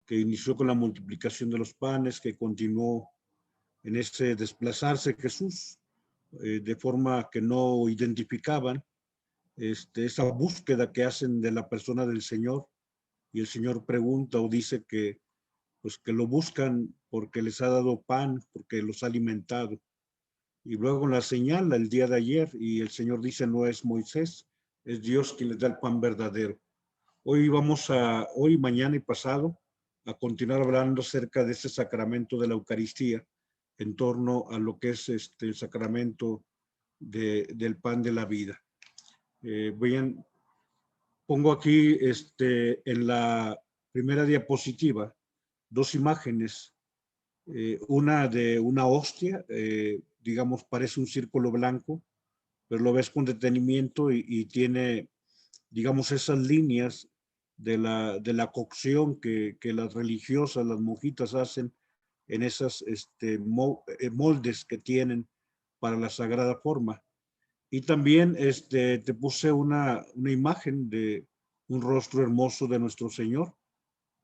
que inició con la multiplicación de los panes, que continuó en ese desplazarse Jesús, de forma que no identificaban esa búsqueda que hacen de la persona del Señor, y el Señor pregunta o dice que, pues, que lo buscan porque les ha dado pan, porque los ha alimentado. Y luego la señala el día de ayer y el Señor dice, no es Moisés, es Dios quien les da el pan verdadero. Hoy, mañana y pasado, a continuar hablando acerca de ese sacramento de la Eucaristía, en torno a lo que es el sacramento del pan de la vida. Pongo aquí en la primera diapositiva dos imágenes, una de una hostia, digamos, parece un círculo blanco, pero lo ves con detenimiento y tiene, digamos, esas líneas de la cocción que las religiosas, las monjitas hacen en esas moldes que tienen para la sagrada forma. Y también te puse una imagen de un rostro hermoso de nuestro Señor,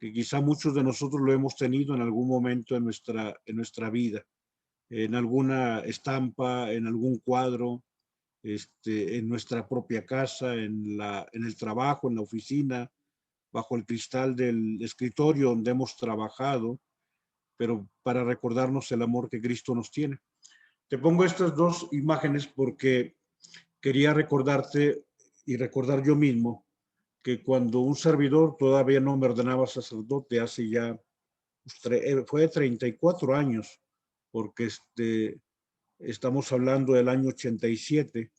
que quizá muchos de nosotros lo hemos tenido en algún momento en nuestra vida, en alguna estampa, en algún cuadro, en nuestra propia casa, en el trabajo, en la oficina, bajo el cristal del escritorio donde hemos trabajado, pero para recordarnos el amor que Cristo nos tiene. Te pongo estas dos imágenes porque quería recordarte y recordar yo mismo que cuando un servidor todavía no me ordenaba sacerdote hace ya, fue 34 años, porque estamos hablando del año 87,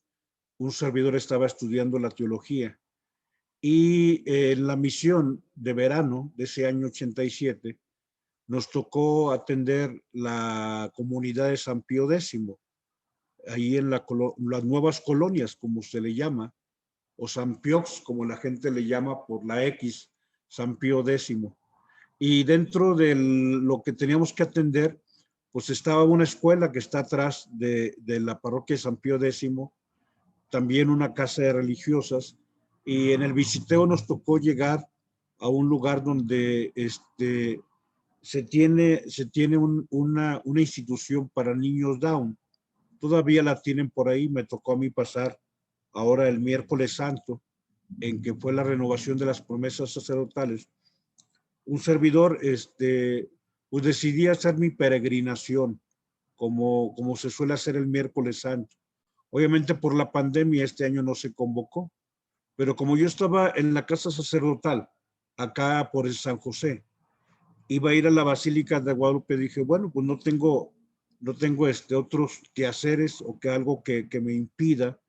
un servidor estaba estudiando la teología y en la misión de verano de ese año 87 nos tocó atender la comunidad de San Pío X, ahí en las nuevas colonias, como se le llama, o San Piox, como la gente le llama por la X, San Pío X. Y dentro de lo que teníamos que atender, pues estaba una escuela que está atrás de la parroquia de San Pío X, también una casa de religiosas, y en el visiteo nos tocó llegar a un lugar donde se tiene una institución para niños Down. Todavía la tienen por ahí, me tocó a mí pasar ahora el miércoles santo, en que fue la renovación de las promesas sacerdotales. Un servidor, pues decidí hacer mi peregrinación, como se suele hacer el miércoles santo. Obviamente por la pandemia este año no se convocó, pero como yo estaba en la casa sacerdotal, acá por el San José, iba a ir a la Basílica de Guadalupe, dije, bueno, pues no tengo otros quehaceres o que algo que me impida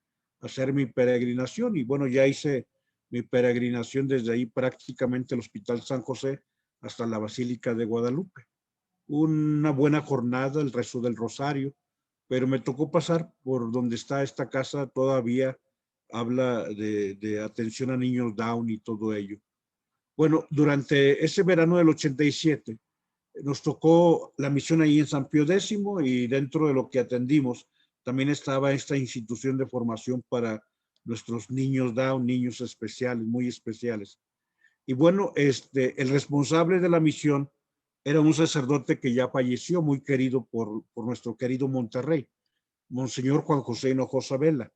hacer mi peregrinación. Y bueno, ya hice mi peregrinación desde ahí prácticamente el Hospital San José hasta la Basílica de Guadalupe. Una buena jornada, el rezo del rosario, pero me tocó pasar por donde está esta casa, todavía habla de atención a niños Down y todo ello. Bueno, durante ese verano del 87 nos tocó la misión ahí en San Pío X, y dentro de lo que atendimos también estaba esta institución de formación para nuestros niños Down, niños especiales, muy especiales. Y bueno, el responsable de la misión era un sacerdote que ya falleció, muy querido por nuestro querido Monterrey, Monseñor Juan José Hinojosa Vela.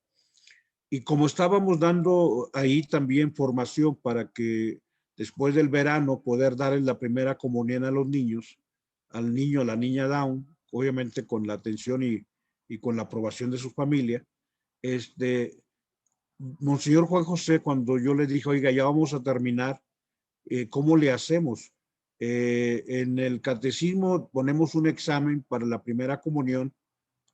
Y como estábamos dando ahí también formación para que después del verano poder darles la primera comunión a los niños, al niño, a la niña Down, obviamente con la atención y con la aprobación de su familia, Monseñor Juan José, cuando yo le dije, oiga, ya vamos a terminar, ¿cómo le hacemos? En el catecismo ponemos un examen para la primera comunión.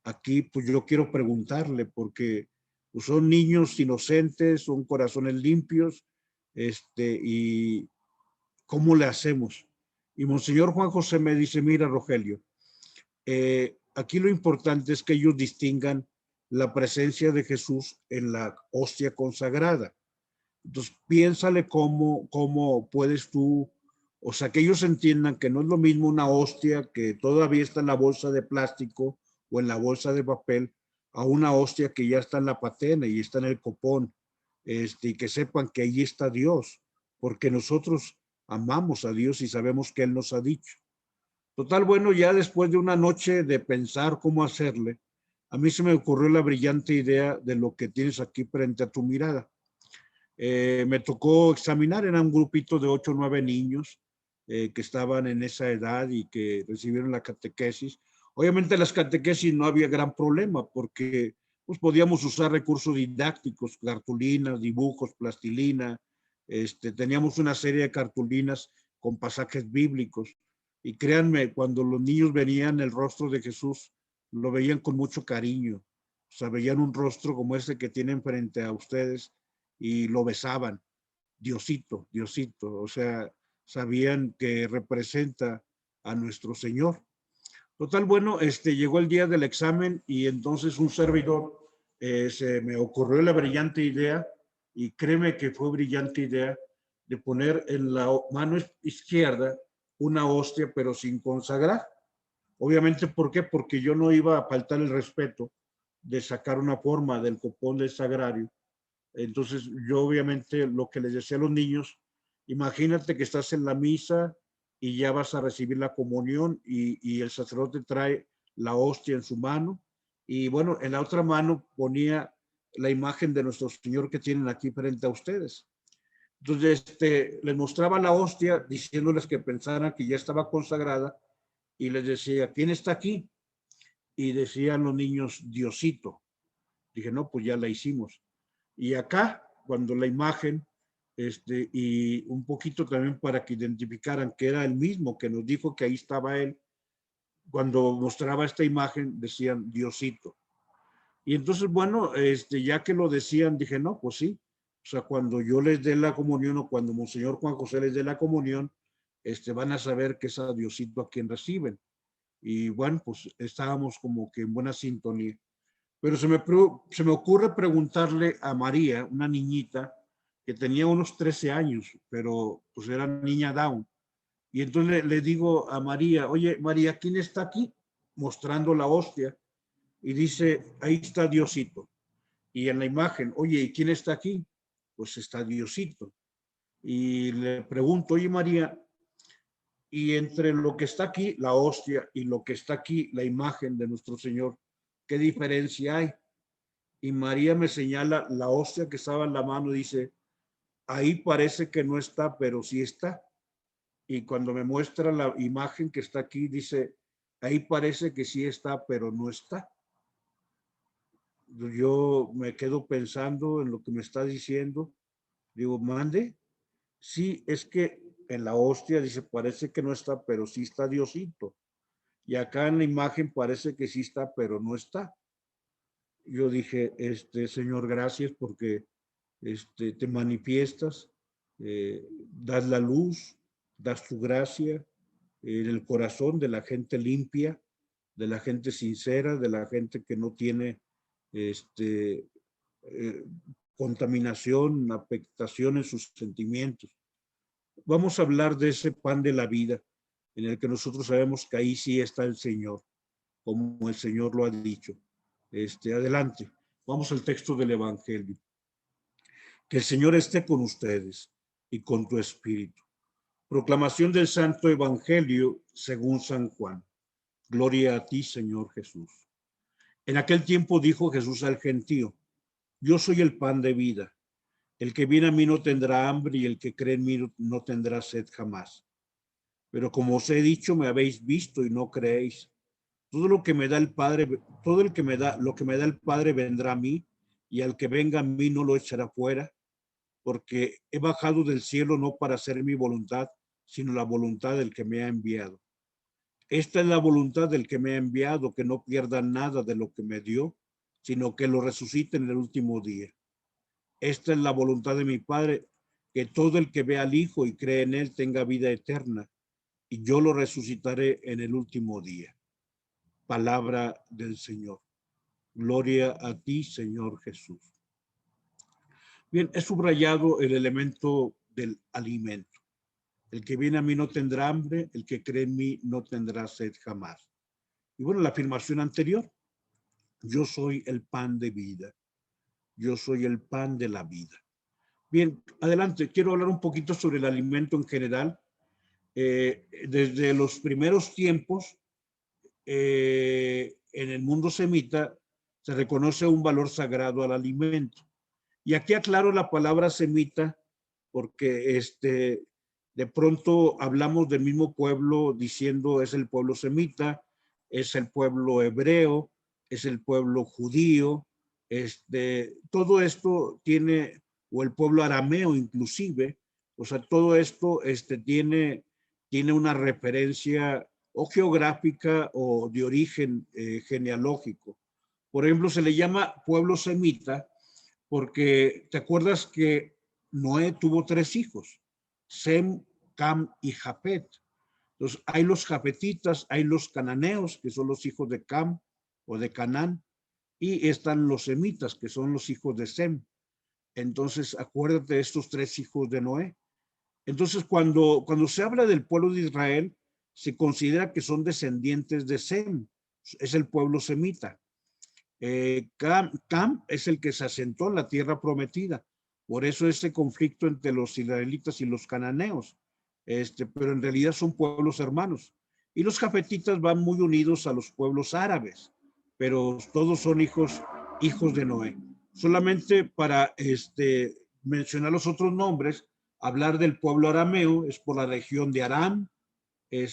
Aquí, pues yo quiero preguntarle, porque pues, son niños inocentes, son corazones limpios, y ¿cómo le hacemos? Y Monseñor Juan José me dice, mira, Rogelio, aquí lo importante es que ellos distingan la presencia de Jesús en la hostia consagrada. Entonces, piénsale cómo puedes tú, o sea, que ellos entiendan que no es lo mismo una hostia que todavía está en la bolsa de plástico o en la bolsa de papel, a una hostia que ya está en la patena y está en el copón, y que sepan que ahí está Dios, porque nosotros amamos a Dios y sabemos que Él nos ha dicho. Total, bueno, ya después de una noche de pensar cómo hacerle, a mí se me ocurrió la brillante idea de lo que tienes aquí frente a tu mirada. Me tocó examinar, era un grupito de 8 o 9 niños que estaban en esa edad y que recibieron la catequesis. Obviamente las catequesis no había gran problema porque pues, podíamos usar recursos didácticos, cartulinas, dibujos, plastilina. Teníamos una serie de cartulinas con pasajes bíblicos. Y créanme, cuando los niños veían el rostro de Jesús, lo veían con mucho cariño. O sea, veían un rostro como ese que tienen frente a ustedes y lo besaban. Diosito, Diosito. O sea, sabían que representa a nuestro Señor. Total, bueno, llegó el día del examen y entonces un servidor se me ocurrió la brillante idea, y créeme que fue brillante idea, de poner en la mano izquierda una hostia, pero sin consagrar. Obviamente, ¿por qué? Porque yo no iba a faltar el respeto de sacar una forma del copón del sagrario. Entonces, yo obviamente lo que les decía a los niños, imagínate que estás en la misa y ya vas a recibir la comunión y el sacerdote trae la hostia en su mano y bueno, en la otra mano ponía la imagen de nuestro Señor que tienen aquí frente a ustedes. Entonces, les mostraba la hostia diciéndoles que pensaran que ya estaba consagrada y les decía, ¿quién está aquí? Y decían los niños, Diosito. Dije, no, pues ya la hicimos. Y acá, cuando la imagen, y un poquito también para que identificaran que era el mismo que nos dijo que ahí estaba él, cuando mostraba esta imagen decían Diosito. Y entonces, bueno, ya que lo decían, dije, no, pues sí. O sea, cuando yo les dé la comunión o cuando Monseñor Juan José les dé la comunión, van a saber que es a Diosito a quien reciben. Y bueno, pues estábamos como que en buena sintonía. Pero se me ocurre preguntarle a María, una niñita que tenía unos 13 años, pero pues era niña Down. Y entonces le digo a María, oye, María, ¿quién está aquí? Mostrando la hostia. Y dice, ahí está Diosito. Y en la imagen, oye, ¿y quién está aquí? Pues está Diosito. Y le pregunto, oye, María, y entre lo que está aquí, la hostia, y lo que está aquí, la imagen de nuestro Señor, ¿qué diferencia hay? Y María me señala la hostia que estaba en la mano y dice, ahí parece que no está, pero sí está. Y cuando me muestra la imagen que está aquí, dice, ahí parece que sí está, pero no está. Yo me quedo pensando en lo que me está diciendo. Digo, mande. Sí, es que en la hostia dice, parece que no está, pero sí está Diosito. Y acá en la imagen parece que sí está, pero no está. Yo dije, Señor, gracias porque te manifiestas, das la luz, das tu gracia en el corazón de la gente limpia, de la gente sincera, de la gente que no tiene eh, contaminación, afectación en sus sentimientos. Vamos a hablar de ese pan de la vida, en el que nosotros sabemos que ahí sí está el Señor, como el Señor lo ha dicho. Adelante, vamos al texto del Evangelio. Que el Señor esté con ustedes y con tu espíritu. Proclamación del Santo Evangelio según San Juan. Gloria a ti, Señor Jesús. En aquel tiempo dijo Jesús al gentío, yo soy el pan de vida. El que viene a mí no tendrá hambre y el que cree en mí no tendrá sed jamás. Pero como os he dicho, me habéis visto y no creéis. Todo lo que me da el Padre, todo el que me da, lo que me da el Padre vendrá a mí, y al que venga a mí no lo echará fuera, porque he bajado del cielo no para hacer mi voluntad, sino la voluntad del que me ha enviado. Esta es la voluntad del que me ha enviado, que no pierda nada de lo que me dio, sino que lo resucite en el último día. Esta es la voluntad de mi Padre, que todo el que vea al Hijo y cree en él tenga vida eterna, y yo lo resucitaré en el último día. Palabra del Señor. Gloria a ti, Señor Jesús. Bien, he subrayado el elemento del alimento. El que viene a mí no tendrá hambre, el que cree en mí no tendrá sed jamás. Y bueno, la afirmación anterior, yo soy el pan de vida, yo soy el pan de la vida. Bien, adelante, quiero hablar un poquito sobre el alimento en general Desde los primeros tiempos, en el mundo semita, se reconoce un valor sagrado al alimento. Y aquí aclaro la palabra semita porque de pronto hablamos del mismo pueblo diciendo es el pueblo semita, es el pueblo hebreo, es el pueblo judío, todo esto tiene, o el pueblo arameo inclusive, o sea, todo esto tiene una referencia o geográfica o de origen genealógico. Por ejemplo, se le llama pueblo semita porque te acuerdas que Noé tuvo 3 hijos, Sem, Cam y Japet. Entonces, hay los japetitas, hay los cananeos, que son los hijos de Cam o de Canaán, y están los semitas, que son los hijos de Sem. Entonces, acuérdate de estos 3 hijos de Noé. Entonces, cuando se habla del pueblo de Israel, se considera que son descendientes de Sem, es el pueblo semita. Cam es el que se asentó en la tierra prometida. Por eso ese conflicto entre los israelitas y los cananeos. Pero en realidad son pueblos hermanos. Y los jafetitas van muy unidos a los pueblos árabes, pero todos son hijos de Noé. Solamente para mencionar los otros nombres, hablar del pueblo arameo es por la región de Aram,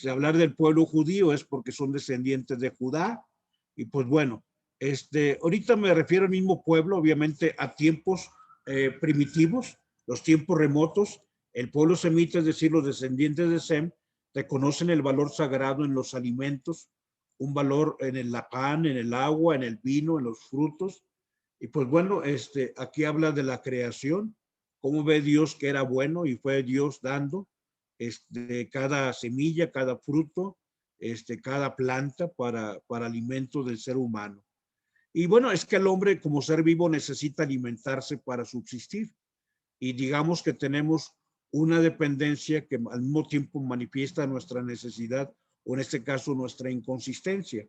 hablar del pueblo judío es porque son descendientes de Judá, y pues bueno, ahorita me refiero al mismo pueblo, obviamente a tiempos primitivos, los tiempos remotos. El pueblo semita, es decir, los descendientes de Sem, reconocen el valor sagrado en los alimentos, un valor en el pan, en el agua, en el vino, en los frutos. Y pues bueno, aquí habla de la creación, cómo ve Dios que era bueno y fue Dios dando cada semilla, cada fruto, cada planta para alimento del ser humano. Y bueno, es que el hombre como ser vivo necesita alimentarse para subsistir. Y digamos que tenemos una dependencia que al mismo tiempo manifiesta nuestra necesidad o en este caso nuestra inconsistencia.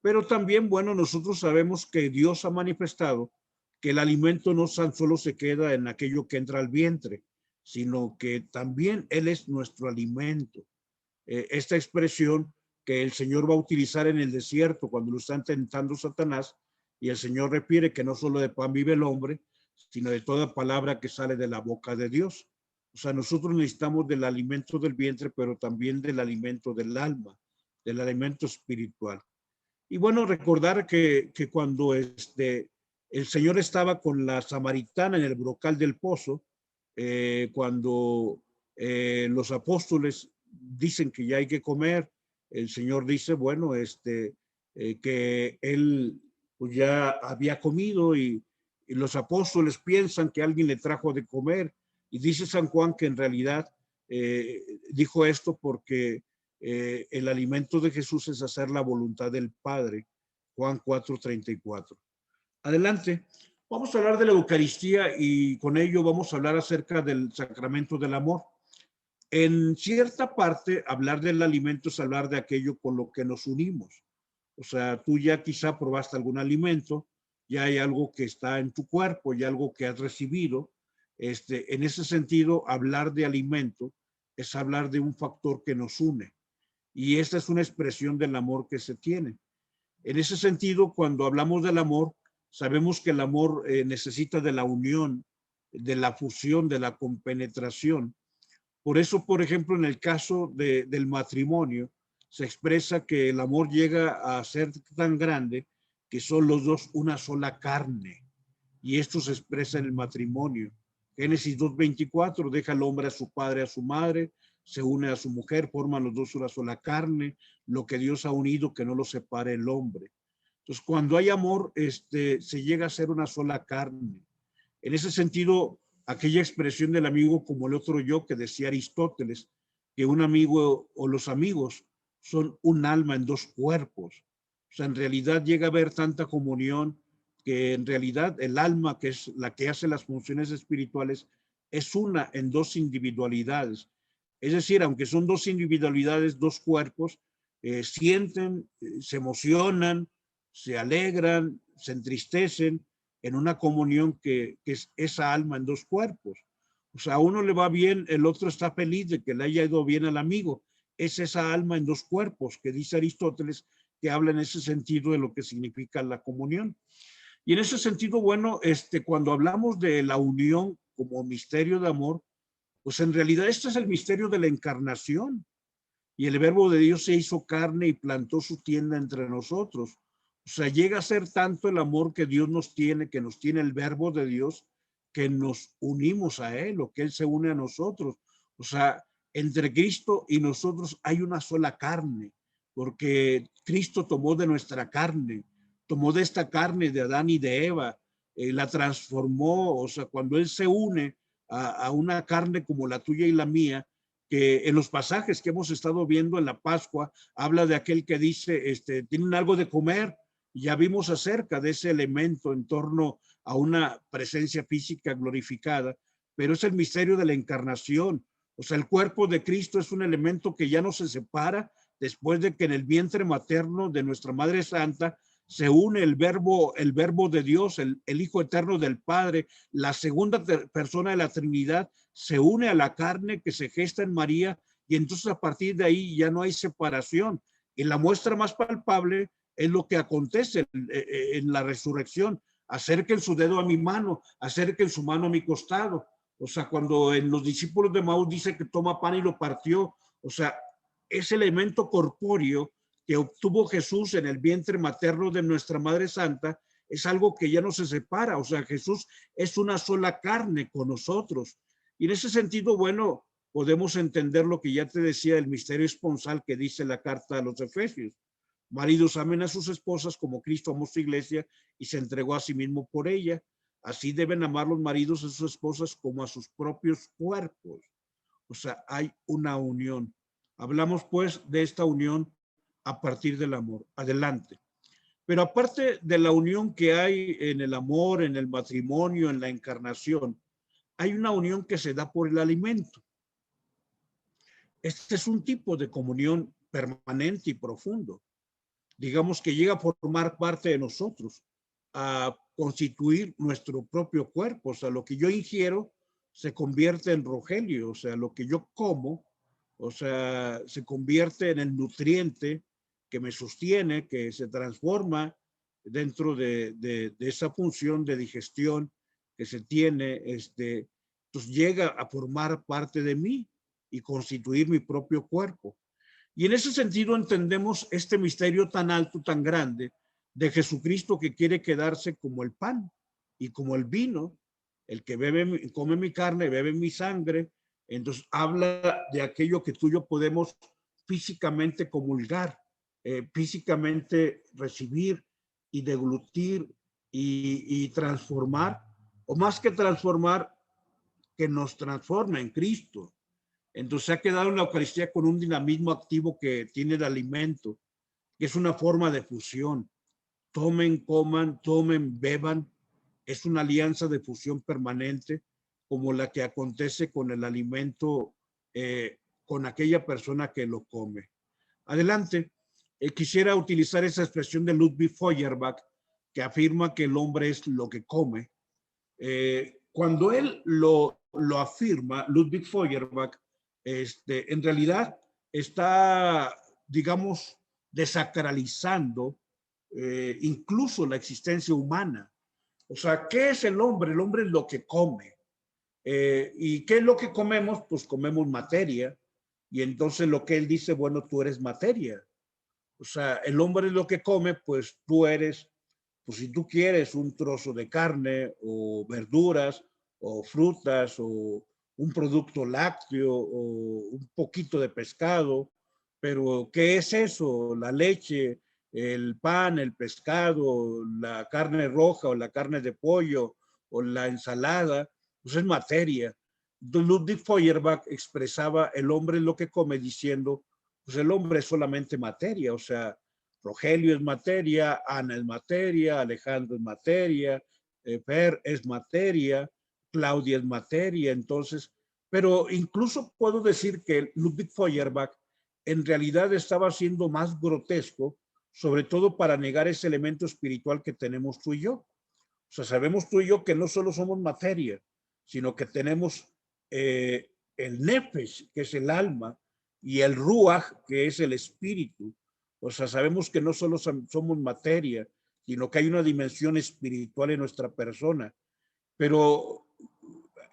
Pero también, bueno, nosotros sabemos que Dios ha manifestado que el alimento no tan solo se queda en aquello que entra al vientre, sino que también Él es nuestro alimento. Esta expresión que el Señor va a utilizar en el desierto cuando lo está tentando Satanás, y el Señor refiere que no solo de pan vive el hombre, sino de toda palabra que sale de la boca de Dios. O sea, nosotros necesitamos del alimento del vientre, pero también del alimento del alma, del alimento espiritual. Y bueno, recordar que cuando el Señor estaba con la samaritana en el brocal del pozo, cuando los apóstoles dicen que ya hay que comer, el Señor dice, bueno, que él pues ya había comido y los apóstoles piensan que alguien le trajo de comer. Y dice San Juan que en realidad dijo esto porque el alimento de Jesús es hacer la voluntad del Padre. Juan 4:34. Adelante. Vamos a hablar de la Eucaristía y con ello vamos a hablar acerca del sacramento del amor. En cierta parte, hablar del alimento es hablar de aquello con lo que nos unimos. O sea, tú ya quizá probaste algún alimento, ya hay algo que está en tu cuerpo, ya algo que has recibido. En ese sentido, hablar de alimento es hablar de un factor que nos une. Y esta es una expresión del amor que se tiene. En ese sentido, cuando hablamos del amor, sabemos que el amor necesita de la unión, de la fusión, de la compenetración. Por eso, por ejemplo, en el caso del matrimonio, se expresa que el amor llega a ser tan grande que son los dos una sola carne. Y esto se expresa en el matrimonio. Génesis 2:24, deja el hombre a su padre, a su madre, se une a su mujer, forman los dos una sola carne, lo que Dios ha unido, que no lo separe el hombre. Entonces, cuando hay amor, se llega a ser una sola carne. En ese sentido, aquella expresión del amigo como el otro yo que decía Aristóteles, que un amigo o los amigos son un alma en dos cuerpos. O sea, en realidad llega a haber tanta comunión que en realidad el alma, que es la que hace las funciones espirituales, es una en dos individualidades. Es decir, aunque son dos individualidades, dos cuerpos, sienten, se emocionan, se alegran, se entristecen en una comunión que es esa alma en dos cuerpos. O sea, a uno le va bien, el otro está feliz de que le haya ido bien al amigo. Es esa alma en dos cuerpos que dice Aristóteles, que habla en ese sentido de lo que significa la comunión. Y en ese sentido, bueno, cuando hablamos de la unión como misterio de amor, pues en realidad este es el misterio de la encarnación. Y el verbo de Dios se hizo carne y plantó su tienda entre nosotros. O sea, llega a ser tanto el amor que Dios nos tiene, que nos tiene el verbo de Dios, que nos unimos a Él, o que Él se une a nosotros. O sea, entre Cristo y nosotros hay una sola carne, porque Cristo tomó de nuestra carne, tomó de esta carne de Adán y de Eva, la transformó. O sea, cuando Él se une a una carne como la tuya y la mía, que en los pasajes que hemos estado viendo en la Pascua, habla de aquel que dice, tienen algo de comer. Ya vimos acerca de ese elemento en torno a una presencia física glorificada, pero es el misterio de la encarnación. O sea, el cuerpo de Cristo es un elemento que ya no se separa después de que en el vientre materno de nuestra Madre Santa se une el verbo de Dios, el Hijo eterno del Padre, la segunda persona de la Trinidad, se une a la carne que se gesta en María, y entonces a partir de ahí ya no hay separación. Y la muestra más palpable es lo que acontece en la resurrección. Acerquen su dedo a mi mano, acerquen su mano a mi costado. O sea, cuando en los discípulos de Maús dice que toma pan y lo partió, o sea, ese elemento corpóreo que obtuvo Jesús en el vientre materno de nuestra Madre Santa es algo que ya no se separa. O sea, Jesús es una sola carne con nosotros. Y en ese sentido, bueno, podemos entender lo que ya te decía, el misterio esponsal que dice la carta a los Efesios. Maridos, amen a sus esposas como Cristo amó su iglesia y se entregó a sí mismo por ella. Así deben amar los maridos a sus esposas como a sus propios cuerpos. O sea, hay una unión. Hablamos pues de esta unión a partir del amor. Adelante. Pero aparte de la unión que hay en el amor, en el matrimonio, en la encarnación, hay una unión que se da por el alimento. Este es un tipo de comunión permanente y profundo. Digamos que llega a formar parte de nosotros, a constituir nuestro propio cuerpo. O sea, lo que yo ingiero se convierte en Rogelio. O sea, lo que yo como, o sea, se convierte en el nutriente que me sostiene, que se transforma dentro de esa función de digestión que se tiene. Pues llega a formar parte de mí y constituir mi propio cuerpo. Y en ese sentido entendemos este misterio tan alto, tan grande, de Jesucristo que quiere quedarse como el pan y como el vino, el que bebe, come mi carne, bebe mi sangre. Entonces habla de aquello que tú y yo podemos físicamente comulgar, físicamente recibir y deglutir y transformar, o más que transformar, que nos transforma en Cristo. Entonces se ha quedado en la Eucaristía con un dinamismo activo que tiene el alimento, que es una forma de fusión. Tomen, coman, tomen, beban. Es una alianza de fusión permanente, como la que acontece con el alimento, con aquella persona que lo come. Adelante. Quisiera utilizar esa expresión de Ludwig Feuerbach, que afirma que el hombre es lo que come. Cuando él lo afirma, Ludwig Feuerbach, en realidad está, digamos, desacralizando incluso la existencia humana. O sea, ¿qué es el hombre? El hombre es lo que come. ¿Y qué es lo que comemos? Pues comemos materia. Y entonces lo que él dice, bueno, tú eres materia. O sea, el hombre es lo que come, pues tú eres, pues si tú quieres un trozo de carne o verduras o frutas o un producto lácteo o un poquito de pescado, pero ¿qué es eso? La leche, el pan, el pescado, la carne roja o la carne de pollo o la ensalada, pues es materia. Ludwig Feuerbach expresaba el hombre es lo que come diciendo, pues el hombre es solamente materia. O sea, Rogelio es materia, Ana es materia, Alejandro es materia, Per es materia, Claudia es materia. Entonces, pero incluso puedo decir que Ludwig Feuerbach en realidad estaba siendo más grotesco, sobre todo para negar ese elemento espiritual que tenemos tú y yo. O sea, sabemos tú y yo que no solo somos materia, sino que tenemos el nefesh, que es el alma, y el ruach, que es el espíritu. O sea, sabemos que no solo somos materia, sino que hay una dimensión espiritual en nuestra persona. Pero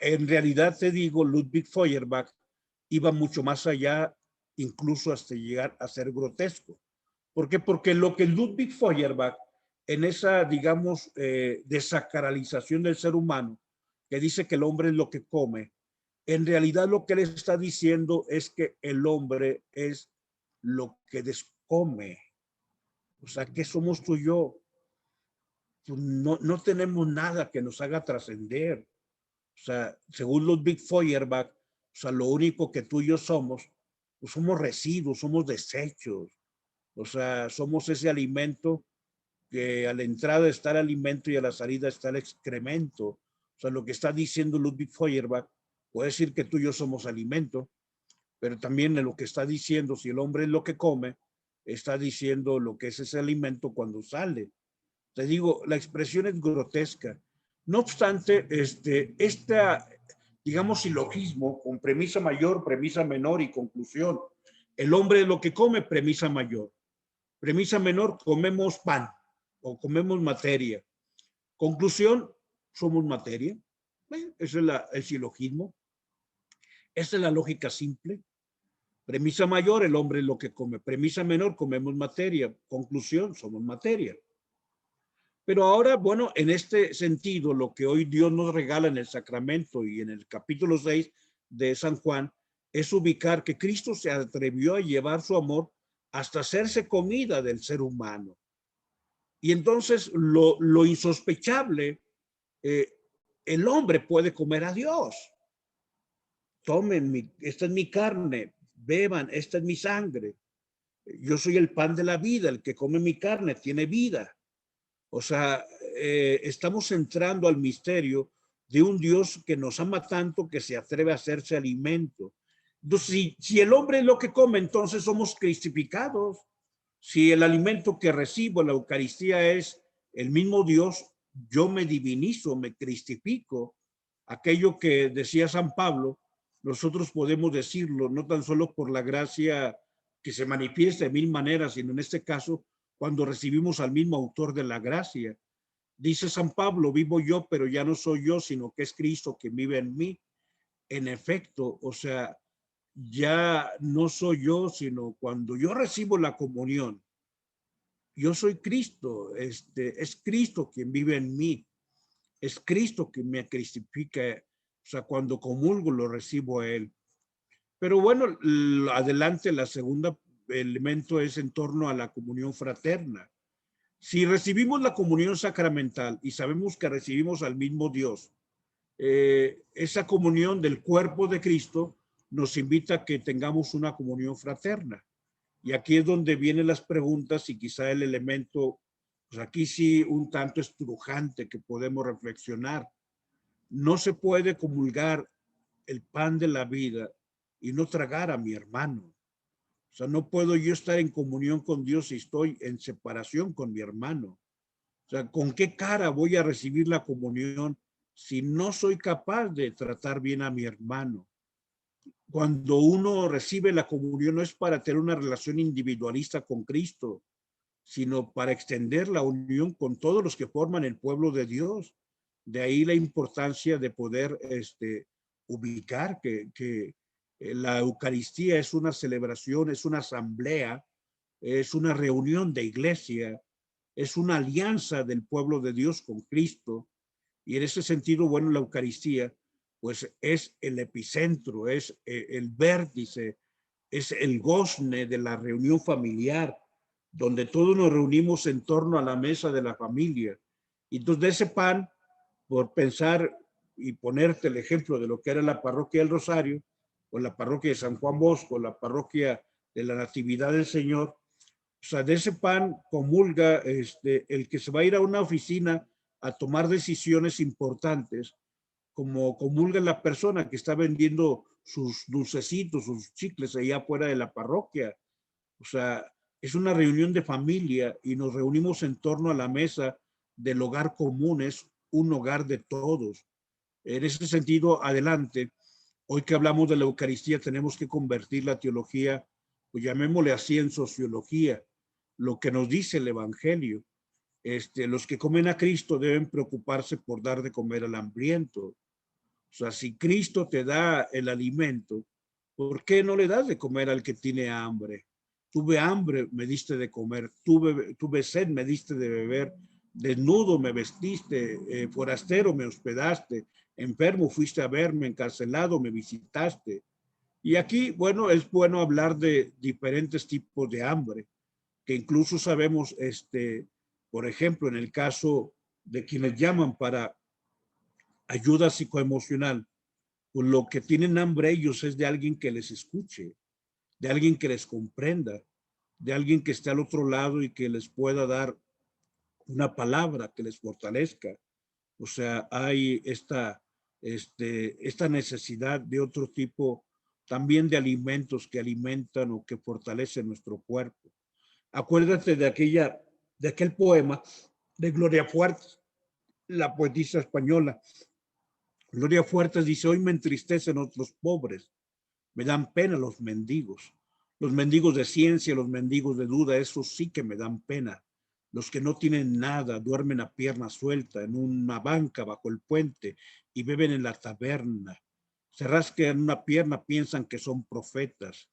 en realidad te digo, Ludwig Feuerbach iba mucho más allá, incluso hasta llegar a ser grotesco. ¿Por qué? Porque lo que Ludwig Feuerbach, en esa, digamos, desacralización del ser humano, que dice que el hombre es lo que come, en realidad lo que él está diciendo es que el hombre es lo que descome. O sea, ¿qué somos tú y yo? Pues no tenemos nada que nos haga trascender. O sea, según Ludwig Feuerbach, o sea, lo único que tú y yo somos, pues somos residuos, somos desechos. O sea, somos ese alimento que a la entrada está el alimento y a la salida está el excremento. O sea, lo que está diciendo Ludwig Feuerbach, puede decir que tú y yo somos alimento, pero también en lo que está diciendo, si el hombre es lo que come, está diciendo lo que es ese alimento cuando sale. Te digo, la expresión es grotesca. No obstante, digamos, silogismo con premisa mayor, premisa menor y conclusión. El hombre es lo que come, premisa mayor. Premisa menor, comemos pan o comemos materia. Conclusión, somos materia. Ese es el silogismo. Esa es la lógica simple. Premisa mayor, el hombre es lo que come. Premisa menor, comemos materia. Conclusión, somos materia. Pero ahora, bueno, en este sentido, lo que hoy Dios nos regala en el sacramento y en el capítulo 6 de San Juan es ubicar que Cristo se atrevió a llevar su amor hasta hacerse comida del ser humano. Y entonces lo insospechable, eh, el hombre puede comer a Dios. Tomen, esta es mi carne, beban, esta es mi sangre. Yo soy el pan de la vida, el que come mi carne tiene vida. O sea, estamos entrando al misterio de un Dios que nos ama tanto que se atreve a hacerse alimento. Entonces, si el hombre es lo que come, entonces somos cristificados. Si el alimento que recibo, la Eucaristía, es el mismo Dios, yo me divinizo, me cristifico. Aquello que decía San Pablo, nosotros podemos decirlo no tan solo por la gracia que se manifiesta de mil maneras, sino en este caso cuando recibimos al mismo autor de la gracia. Dice San Pablo, vivo yo, pero ya no soy yo, sino que es Cristo que vive en mí. En efecto, o sea, ya no soy yo, sino cuando yo recibo la comunión, yo soy Cristo, es Cristo quien vive en mí, es Cristo quien me cristifica, o sea, cuando comulgo lo recibo a Él. Pero bueno, adelante la segunda elemento es en torno a la comunión fraterna. Si recibimos la comunión sacramental y sabemos que recibimos al mismo Dios, esa comunión del cuerpo de Cristo nos invita a que tengamos una comunión fraterna. Y aquí es donde vienen las preguntas y quizá el elemento, pues aquí sí un tanto estrujante que podemos reflexionar. No se puede comulgar el pan de la vida y no tragar a mi hermano. O sea, no puedo yo estar en comunión con Dios si estoy en separación con mi hermano. O sea, ¿con qué cara voy a recibir la comunión si no soy capaz de tratar bien a mi hermano? Cuando uno recibe la comunión no es para tener una relación individualista con Cristo, sino para extender la unión con todos los que forman el pueblo de Dios. De ahí la importancia de poder ubicar que la Eucaristía es una celebración, es una asamblea, es una reunión de iglesia, es una alianza del pueblo de Dios con Cristo. Y en ese sentido, bueno, la Eucaristía, pues es el epicentro, es el vértice, es el gozne de la reunión familiar, donde todos nos reunimos en torno a la mesa de la familia. Y entonces de ese pan, por pensar y ponerte el ejemplo de lo que era la parroquia del Rosario, o la parroquia de San Juan Bosco, la parroquia de la Natividad del Señor, o sea, de ese pan comulga el que se va a ir a una oficina a tomar decisiones importantes, como comulga la persona que está vendiendo sus dulcecitos, sus chicles allá afuera de la parroquia. O sea, es una reunión de familia y nos reunimos en torno a la mesa del hogar común, es un hogar de todos. En ese sentido, adelante, Hoy que hablamos de la Eucaristía, tenemos que convertir la teología, pues llamémosle así, en sociología, lo que nos dice el Evangelio. Los que comen a Cristo deben preocuparse por dar de comer al hambriento. O sea, si Cristo te da el alimento, ¿por qué no le das de comer al que tiene hambre? Tuve hambre, me diste de comer. Tuve sed, me diste de beber. Desnudo me vestiste, forastero me hospedaste, enfermo fuiste a verme, encarcelado me visitaste. Y aquí, bueno, es bueno hablar de diferentes tipos de hambre, que incluso sabemos, por ejemplo, en el caso de quienes llaman para ayuda psicoemocional, pues lo que tienen hambre ellos es de alguien que les escuche, de alguien que les comprenda, de alguien que esté al otro lado y que les pueda dar una palabra que les fortalezca. O sea, hay esta necesidad de otro tipo también de alimentos que alimentan o que fortalecen nuestro cuerpo. Acuérdate de aquel poema de Gloria Fuertes, la poetisa española. Gloria Fuertes dice: hoy me entristecen otros pobres, me dan pena los mendigos de ciencia, los mendigos de duda, esos sí que me dan pena. Los que no tienen nada duermen a pierna suelta en una banca bajo el puente y beben en la taberna. Se rascan una pierna, piensan que son profetas.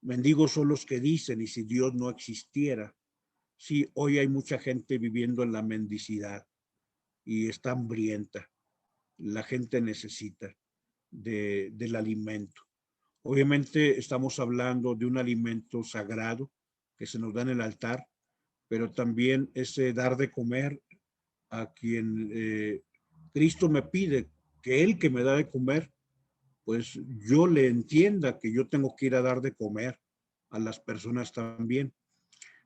Mendigos son los que dicen, y si Dios no existiera. Sí, hoy hay mucha gente viviendo en la mendicidad y está hambrienta. La gente necesita del alimento. Obviamente estamos hablando de un alimento sagrado que se nos da en el altar, pero también ese dar de comer a quien Cristo me pide, que Él que me da de comer, pues yo le entienda que yo tengo que ir a dar de comer a las personas también.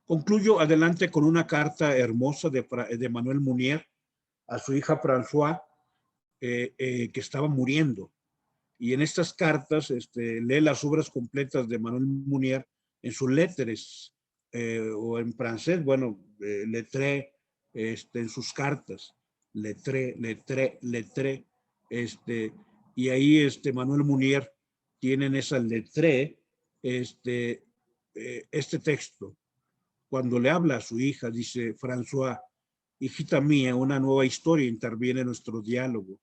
Concluyo adelante con una carta hermosa de Manuel Munier a su hija François, que estaba muriendo. Y en estas cartas lee las obras completas de Manuel Munier en sus lettres, o en francés, bueno, letré, en sus cartas, letré, y ahí Manuel Munier tiene en esa letré este texto. Cuando le habla a su hija, dice: François, hijita mía, una nueva historia interviene en nuestro diálogo.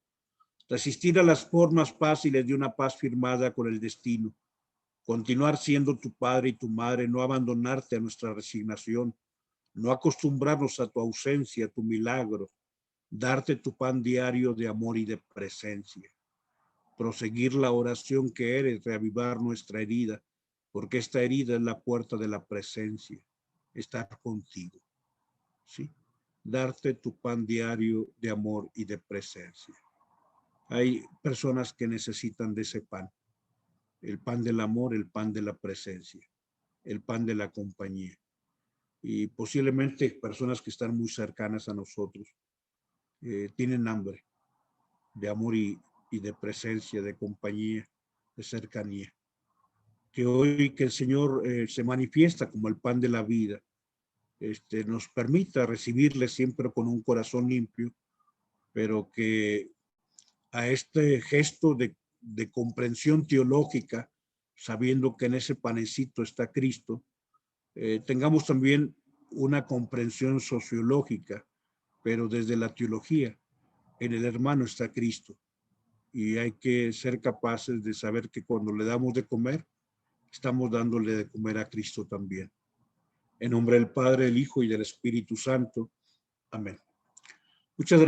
Resistir a las formas fáciles de una paz firmada con el destino. Continuar siendo tu padre y tu madre, no abandonarte a nuestra resignación, no acostumbrarnos a tu ausencia, a tu milagro, darte tu pan diario de amor y de presencia. Proseguir la oración que eres, reavivar nuestra herida, porque esta herida es la puerta de la presencia, estar contigo, ¿sí? Darte tu pan diario de amor y de presencia. Hay personas que necesitan de ese pan, el pan del amor, el pan de la presencia, el pan de la compañía. Y posiblemente personas que están muy cercanas a nosotros tienen hambre de amor y de presencia, de compañía, de cercanía. Que hoy que el Señor se manifiesta como el pan de la vida, nos permita recibirle siempre con un corazón limpio, pero que a este gesto de comprensión teológica, sabiendo que en ese panecito está Cristo, tengamos también una comprensión sociológica, pero desde la teología. En el hermano está Cristo y hay que ser capaces de saber que cuando le damos de comer, estamos dándole de comer a Cristo también. En nombre del Padre, del Hijo y del Espíritu Santo. Amén. Muchas gracias.